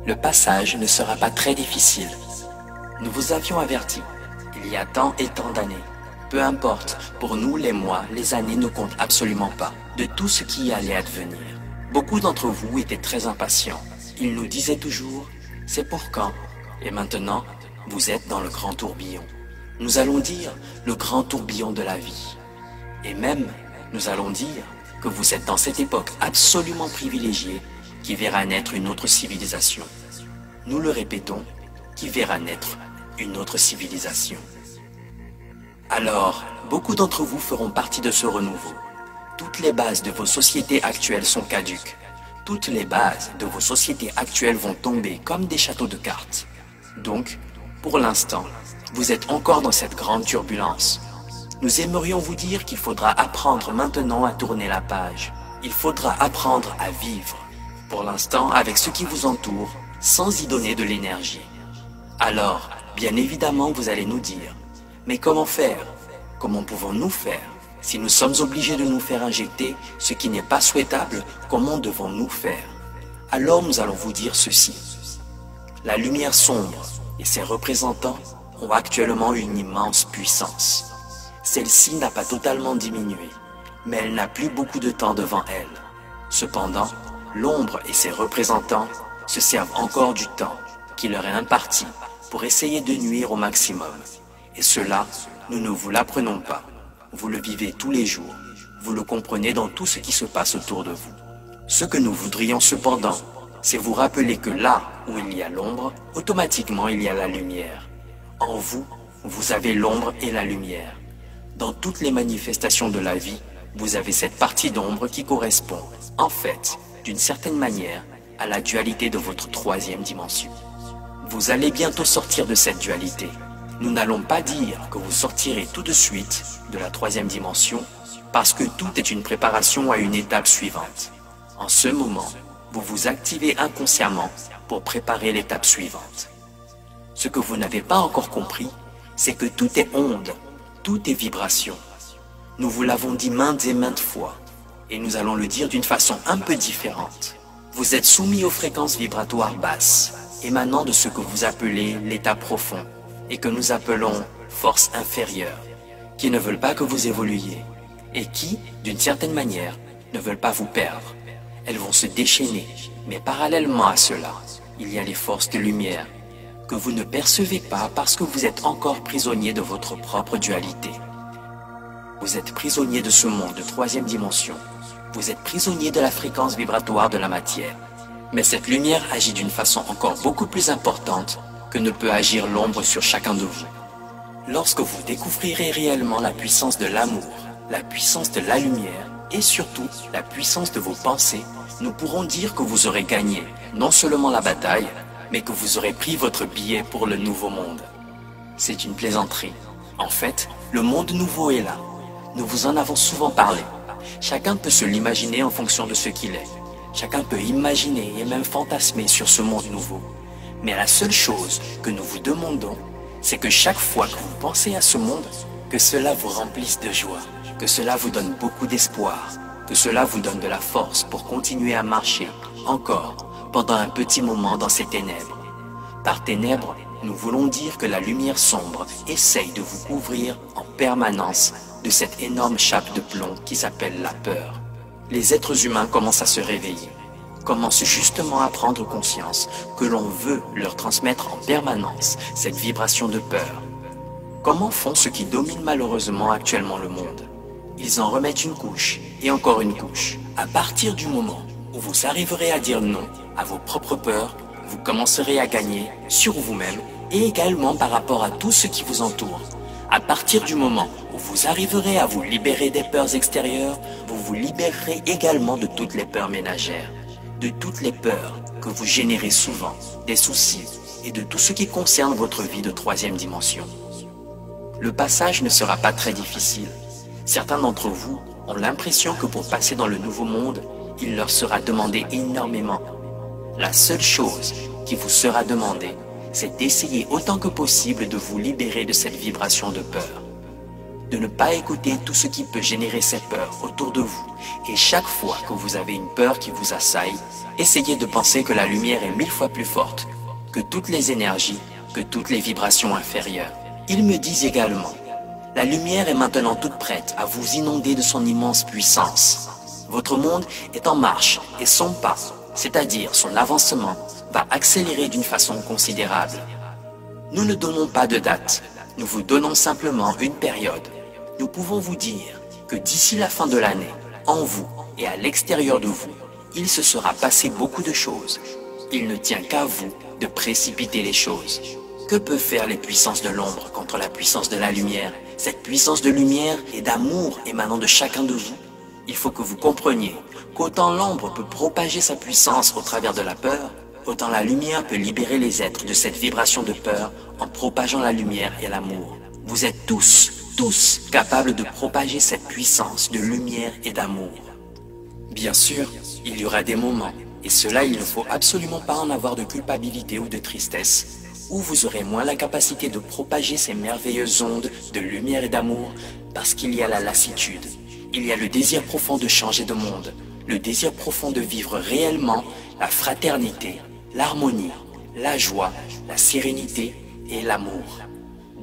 Le passage ne sera pas très difficile. Nous vous avions averti, il y a tant et tant d'années. Peu importe, pour nous les mois, les années ne comptent absolument pas de tout ce qui allait advenir. Beaucoup d'entre vous étaient très impatients. Ils nous disaient toujours, c'est pour quand? Et maintenant, vous êtes dans le grand tourbillon. Nous allons dire le grand tourbillon de la vie. Et même, nous allons dire que vous êtes dans cette époque absolument privilégiée qui verra naître une autre civilisation. Nous le répétons, qui verra naître une autre civilisation. Alors, beaucoup d'entre vous feront partie de ce renouveau. Toutes les bases de vos sociétés actuelles sont caduques. Toutes les bases de vos sociétés actuelles vont tomber comme des châteaux de cartes. Donc, pour l'instant, vous êtes encore dans cette grande turbulence. Nous aimerions vous dire qu'il faudra apprendre maintenant à tourner la page. Il faudra apprendre à vivre, pour l'instant avec ce qui vous entoure, sans y donner de l'énergie. Alors, bien évidemment, vous allez nous dire, mais comment faire? Comment pouvons-nous faire? Si nous sommes obligés de nous faire injecter ce qui n'est pas souhaitable, comment devons-nous faire? Alors nous allons vous dire ceci. La lumière sombre et ses représentants ont actuellement une immense puissance. Celle-ci n'a pas totalement diminué, mais elle n'a plus beaucoup de temps devant elle. Cependant, l'ombre et ses représentants se servent encore du temps qui leur est imparti pour essayer de nuire au maximum. Et cela, nous ne vous l'apprenons pas. Vous le vivez tous les jours. Vous le comprenez dans tout ce qui se passe autour de vous. Ce que nous voudrions cependant, c'est vous rappeler que là où il y a l'ombre, automatiquement il y a la lumière. En vous, vous avez l'ombre et la lumière. Dans toutes les manifestations de la vie, vous avez cette partie d'ombre qui correspond, en fait, d'une certaine manière, à la dualité de votre troisième dimension. Vous allez bientôt sortir de cette dualité. Nous n'allons pas dire que vous sortirez tout de suite de la troisième dimension, parce que tout est une préparation à une étape suivante. En ce moment, vous vous activez inconsciemment pour préparer l'étape suivante. Ce que vous n'avez pas encore compris, c'est que tout est onde, tout est vibration. Nous vous l'avons dit maintes et maintes fois, et nous allons le dire d'une façon un peu différente. Vous êtes soumis aux fréquences vibratoires basses, émanant de ce que vous appelez l'état profond, et que nous appelons forces inférieures, qui ne veulent pas que vous évoluiez, et qui, d'une certaine manière, ne veulent pas vous perdre. Elles vont se déchaîner, mais parallèlement à cela, il y a les forces de lumière, que vous ne percevez pas parce que vous êtes encore prisonnier de votre propre dualité. Vous êtes prisonnier de ce monde de troisième dimension. Vous êtes prisonnier de la fréquence vibratoire de la matière. Mais cette lumière agit d'une façon encore beaucoup plus importante que ne peut agir l'ombre sur chacun de vous. Lorsque vous découvrirez réellement la puissance de l'amour, la puissance de la lumière et surtout la puissance de vos pensées, nous pourrons dire que vous aurez gagné non seulement la bataille, mais que vous aurez pris votre billet pour le nouveau monde. C'est une plaisanterie. En fait, le monde nouveau est là. Nous vous en avons souvent parlé. Chacun peut se l'imaginer en fonction de ce qu'il est. Chacun peut imaginer et même fantasmer sur ce monde nouveau. Mais la seule chose que nous vous demandons, c'est que chaque fois que vous pensez à ce monde, que cela vous remplisse de joie, que cela vous donne beaucoup d'espoir, que cela vous donne de la force pour continuer à marcher encore pendant un petit moment dans ces ténèbres. Par ténèbres, nous voulons dire que la lumière sombre essaye de vous couvrir en permanence de cette énorme chape de plomb qui s'appelle la peur. Les êtres humains commencent à se réveiller, commencent justement à prendre conscience que l'on veut leur transmettre en permanence cette vibration de peur. Comment font ceux qui dominent malheureusement actuellement le monde? Ils en remettent une couche et encore une couche. À partir du moment où vous arriverez à dire non à vos propres peurs, vous commencerez à gagner sur vous-même et également par rapport à tout ce qui vous entoure. À partir du moment où vous arriverez à vous libérer des peurs extérieures, vous vous libérerez également de toutes les peurs ménagères, de toutes les peurs que vous générez souvent, des soucis et de tout ce qui concerne votre vie de troisième dimension. Le passage ne sera pas très difficile. Certains d'entre vous ont l'impression que pour passer dans le nouveau monde, il leur sera demandé énormément. La seule chose qui vous sera demandée, c'est d'essayer autant que possible de vous libérer de cette vibration de peur. de ne pas écouter tout ce qui peut générer ces peurs autour de vous. Et chaque fois que vous avez une peur qui vous assaille, essayez de penser que la lumière est 1000 fois plus forte que toutes les énergies, que toutes les vibrations inférieures. Ils me disent également, la lumière est maintenant toute prête à vous inonder de son immense puissance. Votre monde est en marche et son pas, c'est-à-dire son avancement, va accélérer d'une façon considérable. Nous ne donnons pas de date, nous vous donnons simplement une période. Nous pouvons vous dire que d'ici la fin de l'année, en vous et à l'extérieur de vous, il se sera passé beaucoup de choses. Il ne tient qu'à vous de précipiter les choses. Que peuvent faire les puissances de l'ombre contre la puissance de la lumière? Cette puissance de lumière et d'amour émanant de chacun de vous. Il faut que vous compreniez qu'autant l'ombre peut propager sa puissance au travers de la peur, autant la lumière peut libérer les êtres de cette vibration de peur en propageant la lumière et l'amour. Vous êtes tous capables de propager cette puissance de lumière et d'amour. Bien sûr, il y aura des moments, et cela il ne faut absolument pas en avoir de culpabilité ou de tristesse, où vous aurez moins la capacité de propager ces merveilleuses ondes de lumière et d'amour, parce qu'il y a la lassitude. Il y a le désir profond de changer de monde, le désir profond de vivre réellement la fraternité, l'harmonie, la joie, la sérénité et l'amour.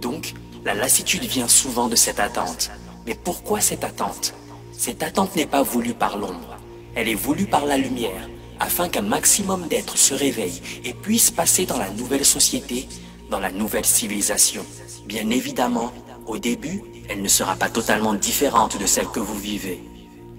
Donc, la lassitude vient souvent de cette attente. Mais pourquoi cette attente? Cette attente n'est pas voulue par l'ombre, elle est voulue par la lumière, afin qu'un maximum d'êtres se réveillent et puissent passer dans la nouvelle société, dans la nouvelle civilisation. Bien évidemment, au début, elle ne sera pas totalement différente de celle que vous vivez.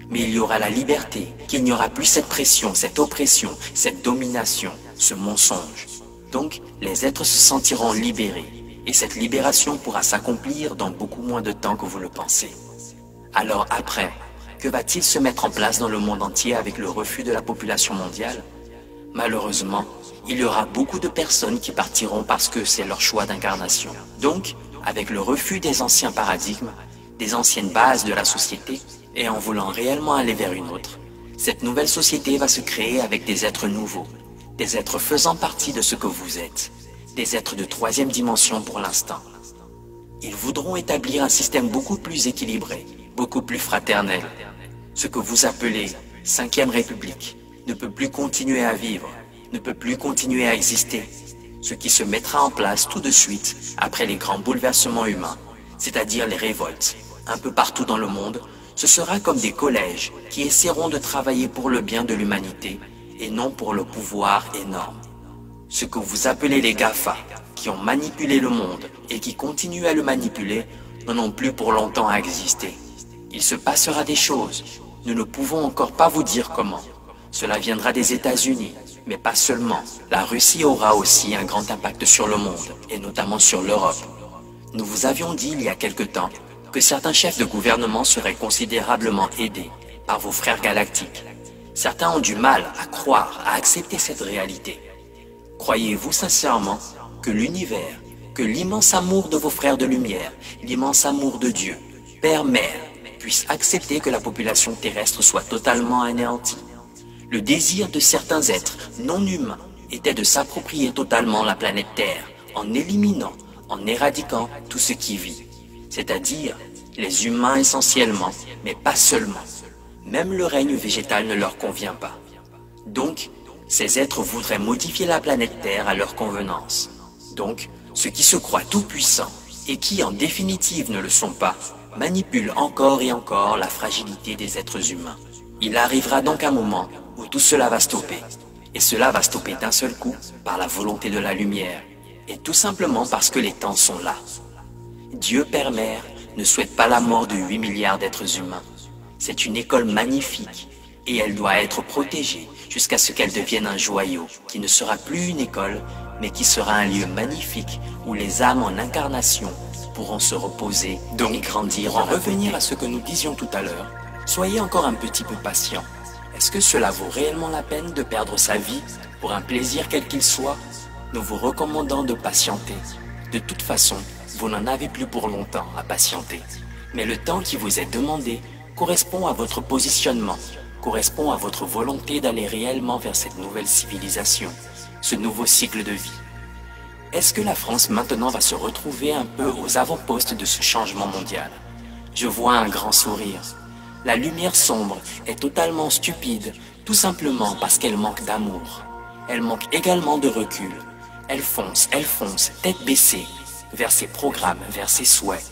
Mais il y aura la liberté, qu'il n'y aura plus cette pression, cette oppression, cette domination, ce mensonge. Donc, les êtres se sentiront libérés, et cette libération pourra s'accomplir dans beaucoup moins de temps que vous le pensez. Alors après, que va-t-il se mettre en place dans le monde entier avec le refus de la population mondiale? Malheureusement, il y aura beaucoup de personnes qui partiront parce que c'est leur choix d'incarnation. Donc, avec le refus des anciens paradigmes, des anciennes bases de la société, et en voulant réellement aller vers une autre, cette nouvelle société va se créer avec des êtres nouveaux, des êtres faisant partie de ce que vous êtes, des êtres de troisième dimension pour l'instant. Ils voudront établir un système beaucoup plus équilibré, beaucoup plus fraternel. Ce que vous appelez 5e République ne peut plus continuer à vivre, ne peut plus continuer à exister. Ce qui se mettra en place tout de suite après les grands bouleversements humains, c'est-à-dire les révoltes, un peu partout dans le monde, ce sera comme des collèges qui essaieront de travailler pour le bien de l'humanité et non pour le pouvoir énorme. Ce que vous appelez les GAFA, qui ont manipulé le monde et qui continuent à le manipuler, n'en ont plus pour longtemps à exister. Il se passera des choses, nous ne pouvons encore pas vous dire comment. Cela viendra des États-Unis, mais pas seulement. La Russie aura aussi un grand impact sur le monde, et notamment sur l'Europe. Nous vous avions dit il y a quelque temps que certains chefs de gouvernement seraient considérablement aidés par vos frères galactiques. Certains ont du mal à croire, à accepter cette réalité. Croyez-vous sincèrement que l'univers, que l'immense amour de vos frères de lumière, l'immense amour de Dieu, Père, Mère, puisse accepter que la population terrestre soit totalement anéantie? Le désir de certains êtres non humains était de s'approprier totalement la planète Terre en éliminant, en éradiquant tout ce qui vit, c'est-à-dire les humains essentiellement, mais pas seulement. Même le règne végétal ne leur convient pas. Donc, ces êtres voudraient modifier la planète Terre à leur convenance. Donc, ceux qui se croient tout-puissants et qui en définitive ne le sont pas, manipulent encore et encore la fragilité des êtres humains. Il arrivera donc un moment où tout cela va stopper. Et cela va stopper d'un seul coup par la volonté de la lumière. Et tout simplement parce que les temps sont là. Dieu Père Mère ne souhaite pas la mort de 8 milliards d'êtres humains. C'est une école magnifique et elle doit être protégée jusqu'à ce qu'elle devienne un joyau qui ne sera plus une école mais qui sera un lieu magnifique où les âmes en incarnation pourront se reposer et grandir. Pour en revenir à ce que nous disions tout à l'heure, soyez encore un petit peu patient. Est-ce que cela vaut réellement la peine de perdre sa vie pour un plaisir quel qu'il soit? Nous vous recommandons de patienter. De toute façon, vous n'en avez plus pour longtemps à patienter. Mais le temps qui vous est demandé correspond à votre positionnement, correspond à votre volonté d'aller réellement vers cette nouvelle civilisation, ce nouveau cycle de vie. Est-ce que la France maintenant va se retrouver un peu aux avant-postes de ce changement mondial? Je vois un grand sourire. La lumière sombre est totalement stupide, tout simplement parce qu'elle manque d'amour. Elle manque également de recul. Elle fonce, tête baissée, vers ses programmes, vers ses souhaits.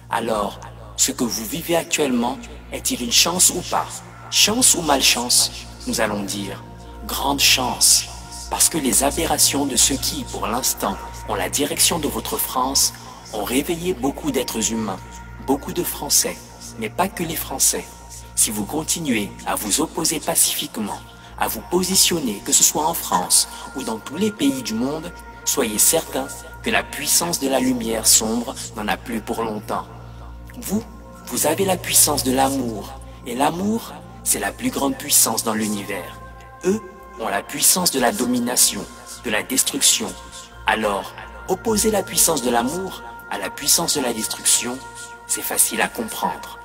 Alors, ce que vous vivez actuellement, est-il une chance ou pas? Chance ou malchance? Nous allons dire grande chance. Parce que les aberrations de ceux qui, pour l'instant, ont la direction de votre France, ont réveillé beaucoup d'êtres humains, beaucoup de Français, mais pas que les Français. Si vous continuez à vous opposer pacifiquement, à vous positionner, que ce soit en France ou dans tous les pays du monde, soyez certains que la puissance de la lumière sombre n'en a plus pour longtemps. Vous avez la puissance de l'amour, et l'amour, c'est la plus grande puissance dans l'univers. Eux ont la puissance de la domination, de la destruction. Alors, opposer la puissance de l'amour à la puissance de la destruction, c'est facile à comprendre.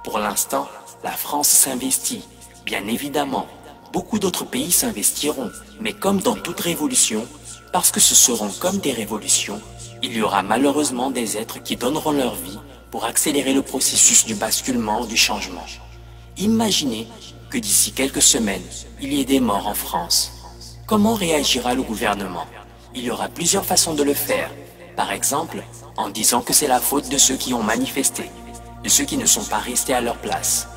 Pour l'instant, la France s'investit, bien évidemment. Beaucoup d'autres pays s'investiront, mais comme dans toute révolution, parce que ce seront comme des révolutions, il y aura malheureusement des êtres qui donneront leur vie pour accélérer le processus du basculement ou du changement. Imaginez que d'ici quelques semaines, il y ait des morts en France. Comment réagira le gouvernement? Il y aura plusieurs façons de le faire. Par exemple, en disant que c'est la faute de ceux qui ont manifesté, de ceux qui ne sont pas restés à leur place.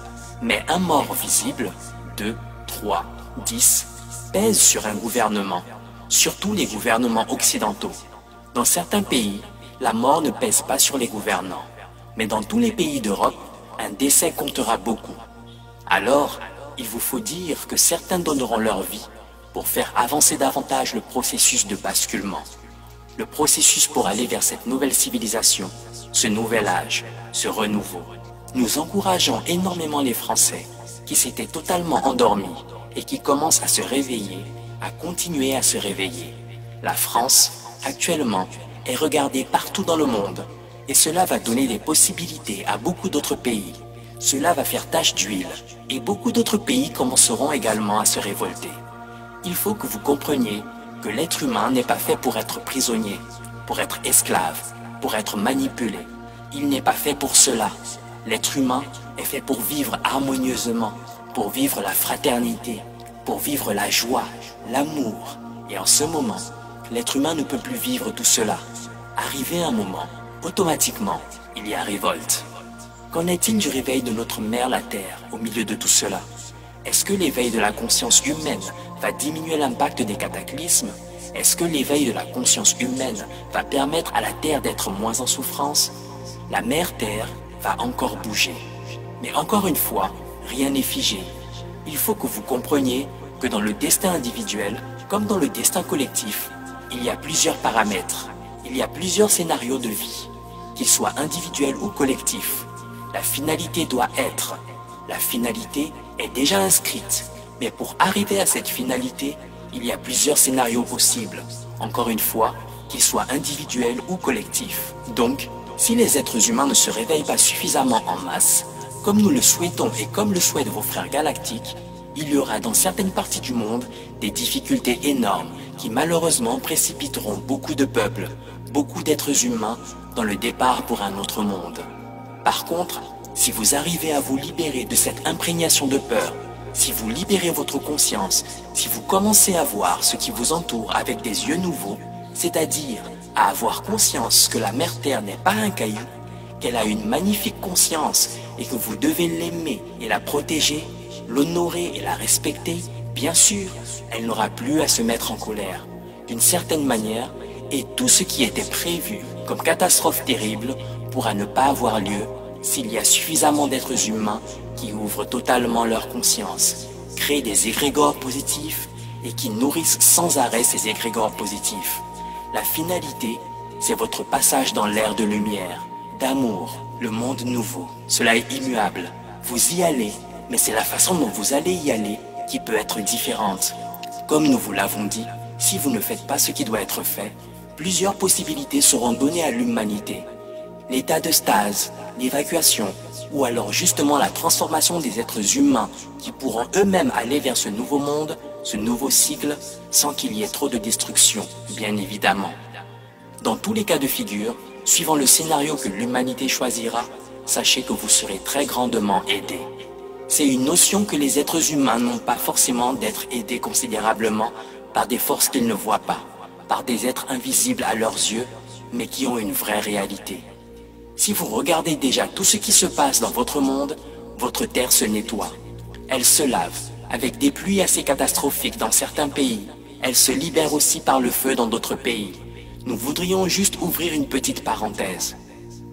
Mais un mort visible, 2, 3, 10, pèse sur un gouvernement, surtout les gouvernements occidentaux. Dans certains pays, la mort ne pèse pas sur les gouvernants, mais dans tous les pays d'Europe, un décès comptera beaucoup. Alors, il vous faut dire que certains donneront leur vie pour faire avancer davantage le processus de basculement. Le processus pour aller vers cette nouvelle civilisation, ce nouvel âge, ce renouveau. Nous encourageons énormément les Français qui s'étaient totalement endormis et qui commencent à se réveiller, à continuer à se réveiller. La France, actuellement, est regardée partout dans le monde et cela va donner des possibilités à beaucoup d'autres pays. Cela va faire tache d'huile et beaucoup d'autres pays commenceront également à se révolter. Il faut que vous compreniez que l'être humain n'est pas fait pour être prisonnier, pour être esclave, pour être manipulé. Il n'est pas fait pour cela. L'être humain est fait pour vivre harmonieusement, pour vivre la fraternité, pour vivre la joie, l'amour. Et en ce moment, l'être humain ne peut plus vivre tout cela. Arrivé un moment, automatiquement, il y a révolte. Qu'en est-il du réveil de notre mère la Terre au milieu de tout cela? Est-ce que l'éveil de la conscience humaine va diminuer l'impact des cataclysmes? Est-ce que l'éveil de la conscience humaine va permettre à la Terre d'être moins en souffrance? La mère Terre va encore bouger. Mais encore une fois, rien n'est figé. Il faut que vous compreniez que dans le destin individuel, comme dans le destin collectif, il y a plusieurs paramètres. Il y a plusieurs scénarios de vie, qu'ils soient individuels ou collectifs. La finalité doit être. La finalité est déjà inscrite. Mais pour arriver à cette finalité, il y a plusieurs scénarios possibles. Encore une fois, qu'ils soient individuels ou collectifs. Donc, si les êtres humains ne se réveillent pas suffisamment en masse, comme nous le souhaitons et comme le souhaitent vos frères galactiques, il y aura dans certaines parties du monde des difficultés énormes qui malheureusement précipiteront beaucoup de peuples, beaucoup d'êtres humains dans le départ pour un autre monde. Par contre, si vous arrivez à vous libérer de cette imprégnation de peur, si vous libérez votre conscience, si vous commencez à voir ce qui vous entoure avec des yeux nouveaux, c'est-à-dire à avoir conscience que la Mère Terre n'est pas un caillou, qu'elle a une magnifique conscience et que vous devez l'aimer et la protéger, l'honorer et la respecter, bien sûr, elle n'aura plus à se mettre en colère. D'une certaine manière, et tout ce qui était prévu comme catastrophe terrible pourra ne pas avoir lieu s'il y a suffisamment d'êtres humains qui ouvrent totalement leur conscience, créent des égrégores positifs et qui nourrissent sans arrêt ces égrégores positifs. La finalité, c'est votre passage dans l'ère de lumière, d'amour, le monde nouveau. Cela est immuable. Vous y allez, mais c'est la façon dont vous allez y aller qui peut être différente. Comme nous vous l'avons dit, si vous ne faites pas ce qui doit être fait, plusieurs possibilités seront données à l'humanité. L'état de stase, l'évacuation, ou alors justement la transformation des êtres humains qui pourront eux-mêmes aller vers ce nouveau monde, ce nouveau cycle, sans qu'il y ait trop de destruction, bien évidemment. Dans tous les cas de figure, suivant le scénario que l'humanité choisira, sachez que vous serez très grandement aidé. C'est une notion que les êtres humains n'ont pas forcément d'être aidés considérablement par des forces qu'ils ne voient pas, par des êtres invisibles à leurs yeux, mais qui ont une vraie réalité. Si vous regardez déjà tout ce qui se passe dans votre monde, votre terre se nettoie. Elle se lave, avec des pluies assez catastrophiques dans certains pays. Elle se libère aussi par le feu dans d'autres pays. Nous voudrions juste ouvrir une petite parenthèse.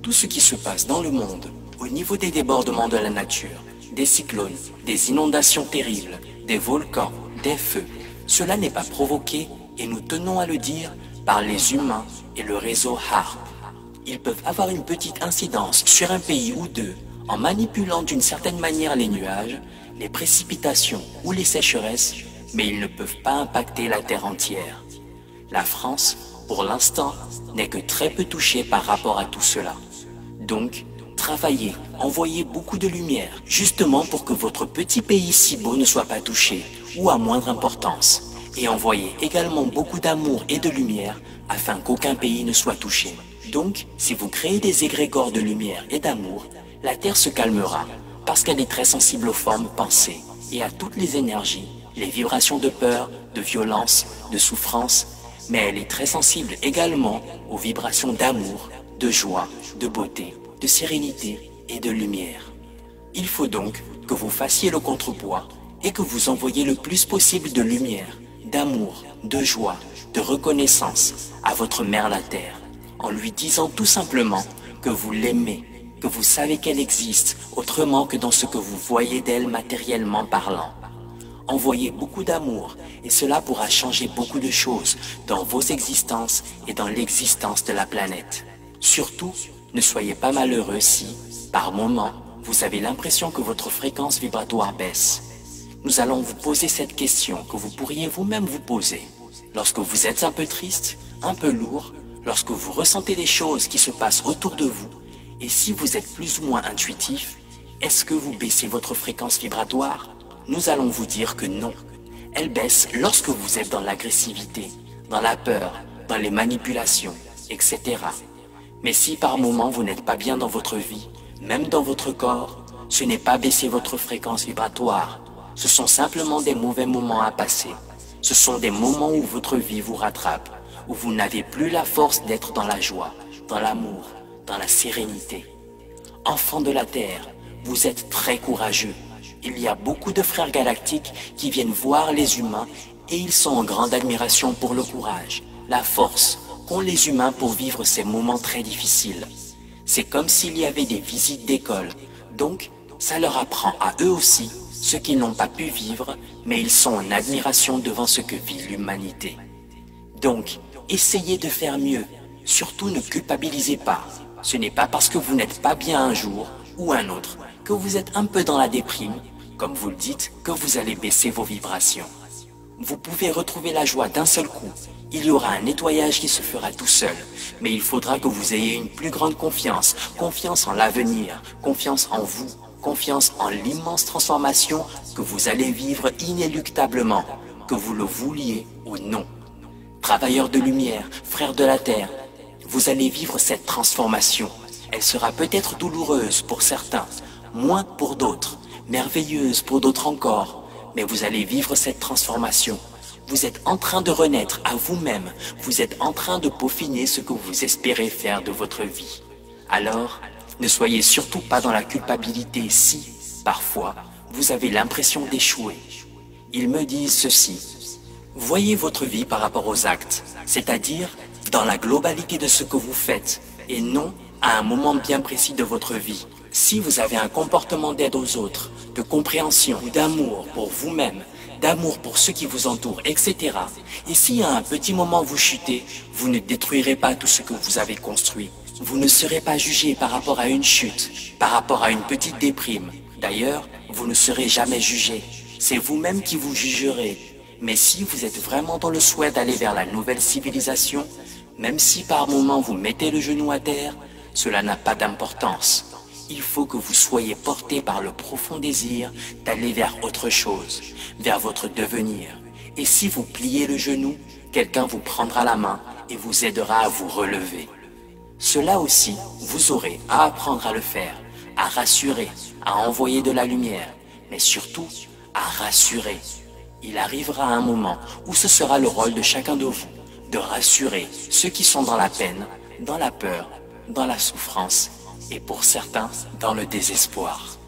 Tout ce qui se passe dans le monde, au niveau des débordements de la nature, des cyclones, des inondations terribles, des volcans, des feux, cela n'est pas provoqué, et nous tenons à le dire, par les humains et le réseau HAARP. Ils peuvent avoir une petite incidence sur un pays ou deux en manipulant d'une certaine manière les nuages, les précipitations ou les sécheresses, mais ils ne peuvent pas impacter la terre entière. La France, pour l'instant, n'est que très peu touchée par rapport à tout cela. Donc, travaillez, envoyez beaucoup de lumière, justement pour que votre petit pays si beau ne soit pas touché, ou à moindre importance. Et envoyez également beaucoup d'amour et de lumière, afin qu'aucun pays ne soit touché. Donc, si vous créez des égrégores de lumière et d'amour, la Terre se calmera, parce qu'elle est très sensible aux formes pensées, et à toutes les énergies, les vibrations de peur, de violence, de souffrance, mais elle est très sensible également aux vibrations d'amour, de joie, de beauté, de sérénité et de lumière. Il faut donc que vous fassiez le contrepoids et que vous envoyiez le plus possible de lumière, d'amour, de joie, de reconnaissance à votre mère la Terre, en lui disant tout simplement que vous l'aimez, que vous savez qu'elle existe autrement que dans ce que vous voyez d'elle matériellement parlant. Envoyez beaucoup d'amour et cela pourra changer beaucoup de choses dans vos existences et dans l'existence de la planète. Surtout, ne soyez pas malheureux si, par moment, vous avez l'impression que votre fréquence vibratoire baisse. Nous allons vous poser cette question que vous pourriez vous-même vous poser. Lorsque vous êtes un peu triste, un peu lourd, lorsque vous ressentez des choses qui se passent autour de vous, et si vous êtes plus ou moins intuitif, est-ce que vous baissez votre fréquence vibratoire? Nous allons vous dire que non. Elle baisse lorsque vous êtes dans l'agressivité, dans la peur, dans les manipulations, etc. Mais si par moment vous n'êtes pas bien dans votre vie, même dans votre corps, ce n'est pas baisser votre fréquence vibratoire. Ce sont simplement des mauvais moments à passer. Ce sont des moments où votre vie vous rattrape, où vous n'avez plus la force d'être dans la joie, dans l'amour, dans la sérénité. Enfants de la Terre, vous êtes très courageux. Il y a beaucoup de frères galactiques qui viennent voir les humains et ils sont en grande admiration pour le courage, la force qu'ont les humains pour vivre ces moments très difficiles. C'est comme s'il y avait des visites d'école, donc ça leur apprend à eux aussi ce qu'ils n'ont pas pu vivre, mais ils sont en admiration devant ce que vit l'humanité. Donc, essayez de faire mieux, surtout ne culpabilisez pas. Ce n'est pas parce que vous n'êtes pas bien un jour ou un autre, que vous êtes un peu dans la déprime, comme vous le dites, que vous allez baisser vos vibrations. Vous pouvez retrouver la joie d'un seul coup. Il y aura un nettoyage qui se fera tout seul, mais il faudra que vous ayez une plus grande confiance, confiance en l'avenir, confiance en vous, confiance en l'immense transformation que vous allez vivre inéluctablement, que vous le vouliez ou non. Travailleurs de lumière, frères de la Terre, vous allez vivre cette transformation. Elle sera peut-être douloureuse pour certains, moins pour d'autres, merveilleuse pour d'autres encore, mais vous allez vivre cette transformation. Vous êtes en train de renaître à vous-même, vous êtes en train de peaufiner ce que vous espérez faire de votre vie. Alors, ne soyez surtout pas dans la culpabilité si, parfois, vous avez l'impression d'échouer. Ils me disent ceci: voyez votre vie par rapport aux actes, c'est-à-dire dans la globalité de ce que vous faites, et non à un moment bien précis de votre vie. Si vous avez un comportement d'aide aux autres, de compréhension, d'amour pour vous-même, d'amour pour ceux qui vous entourent, etc. Et si à un petit moment vous chutez, vous ne détruirez pas tout ce que vous avez construit. Vous ne serez pas jugé par rapport à une chute, par rapport à une petite déprime. D'ailleurs, vous ne serez jamais jugé. C'est vous-même qui vous jugerez. Mais si vous êtes vraiment dans le souhait d'aller vers la nouvelle civilisation, même si par moment vous mettez le genou à terre, cela n'a pas d'importance. Il faut que vous soyez porté par le profond désir d'aller vers autre chose, vers votre devenir. Et si vous pliez le genou, quelqu'un vous prendra la main et vous aidera à vous relever. Cela aussi, vous aurez à apprendre à le faire, à rassurer, à envoyer de la lumière, mais surtout à rassurer. Il arrivera un moment où ce sera le rôle de chacun de vous de rassurer ceux qui sont dans la peine, dans la peur, dans la souffrance et pour certains dans le désespoir.